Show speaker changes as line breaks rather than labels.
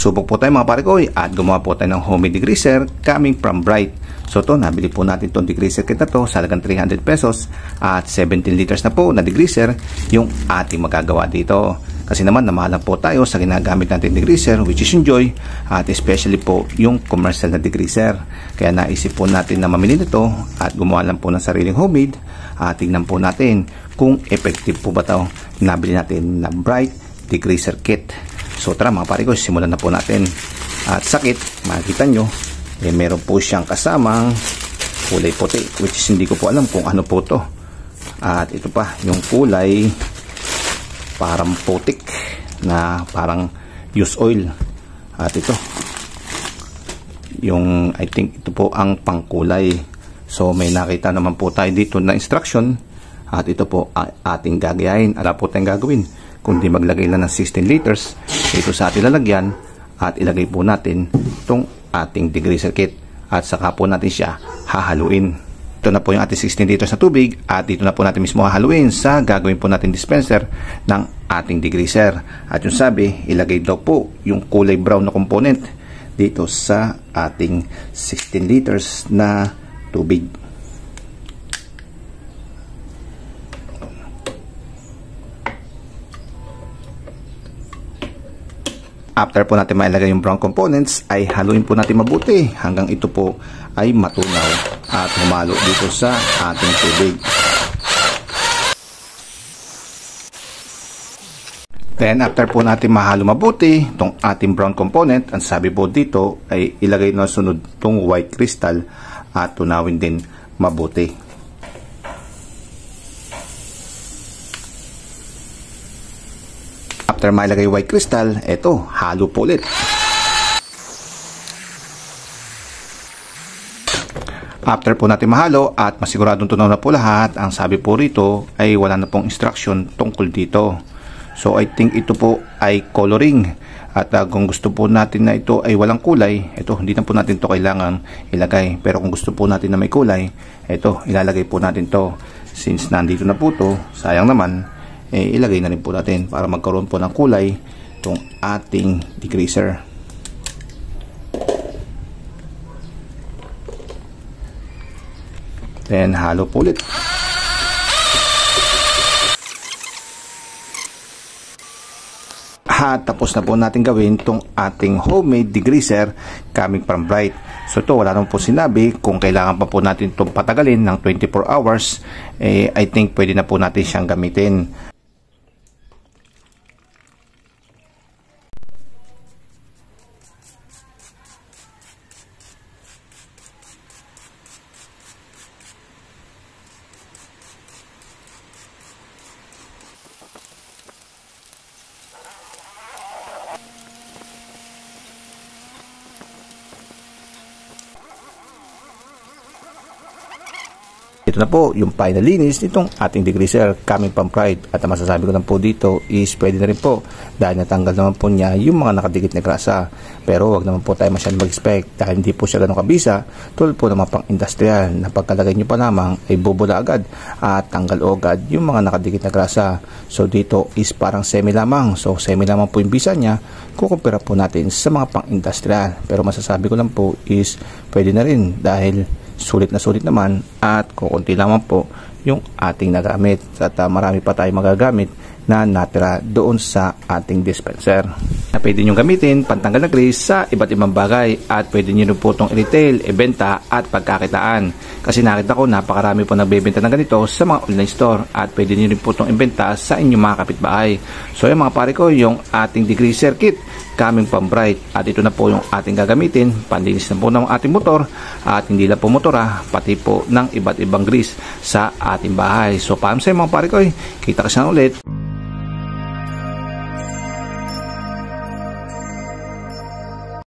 Subok po tayo mga pare ko at gumawa po tayo ng homemade degreaser coming from Bright. So to, nabili po natin itong degreaser kit na to sa halagang 300 pesos at 17 liters na po na degreaser yung ating magagawa dito. Kasi naman namahalan po tayo sa ginagamit natin degreaser, which is yung Joy, at especially po yung commercial na degreaser. Kaya naisip po natin na mamili nito at gumawa lang po ng sariling homemade at tingnan po natin kung effective po ba ito. Nabili natin na Bright degreaser kit. So tara mga pare ko, simulan na po natin. At sakit, makikita nyo, meron po siyang kasamang kulay puti, which is hindi ko po alam kung ano po to. At ito pa, yung kulay parang putik na parang used oil. At ito, yung I think ito po ang pangkulay. So may nakita naman po tayo dito na instruction. At ito po ating gagayahin. Ala po tayong gagawin, kundi maglagay lang ng 16 liters dito sa ating lalagyan at ilagay po natin itong ating degreaser kit at saka po natin siya hahaluin. Ito na po yung ating 16 liters na tubig at dito na po natin mismo hahaluin sa gagawin po natin dispenser ng ating degreaser. At yung sabi, ilagay daw po yung kulay brown na component dito sa ating 16 liters na tubig. After po natin mailagay yung brown components, ay haluin po natin mabuti hanggang ito po ay matunaw at humalo dito sa ating tubig. Then after po natin mahalo mabuti itong ating brown component, ang sabi po dito ay ilagay na sunod itong white crystal at tunawin din mabuti. After mailagay white crystal, eto, halo po ulit. After po natin mahalo at masiguradong tunaw na po lahat, ang sabi po rito ay wala na pong instruction tungkol dito. So I think ito po ay coloring. At kung gusto po natin na ito ay walang kulay, ito, hindi na po natin ito kailangan ilagay. Pero kung gusto po natin na may kulay, ito, ilalagay po natin to. Since nandito na po to, sayang naman, ilagay na rin po natin para magkaroon po ng kulay itong ating degreaser. Then halo po ulit. At tapos na po natin gawin itong ating homemade degreaser coming from Bright. So ito, wala naman po sinabi kung kailangan pa po natin itong patagalin ng 24 hours. I think pwede na po natin siyang gamitin. Ito na po yung final linis nitong ating degreaser coming from Bright. At ang masasabi ko lang po dito is pwede na rin po dahil natanggal naman po niya yung mga nakadikit na grasa. Pero wag naman po tayo masyadong mag-expect dahil hindi po siya ganun kabisa. Tulad po naman pang industrial na pagkalagay nyo pa lamang ay bubula agad at tanggal agad yung mga nakadikit na grasa. So dito is parang semi lamang. So semi lamang po yung bisa niya kukumpira po natin sa mga pang industrial. Pero masasabi ko lang po is pwede na rin dahil sulit na sulit naman at kukunti lamang po yung ating nagamit at marami pa tayong magagamit na natira doon sa ating dispenser na pwede nyo gamitin pantanggal na grease sa iba't ibang bagay at pwede nyo po itong i-retail, ibenta at pagkakitaan. Kasi nakita ko napakarami po nagbebenta ng ganito sa mga online store at pwede nyo rin po itong ibenta sa inyong mga kapitbahay. So yung mga pare ko, yung ating degreaser kit coming from Bright at ito na po yung ating gagamitin panlinis na po ng ating motor at hindi lang po motor pati po ng iba't ibang grease sa ating bahay. So paalam sa mga pare ko, kita kasi na ulit.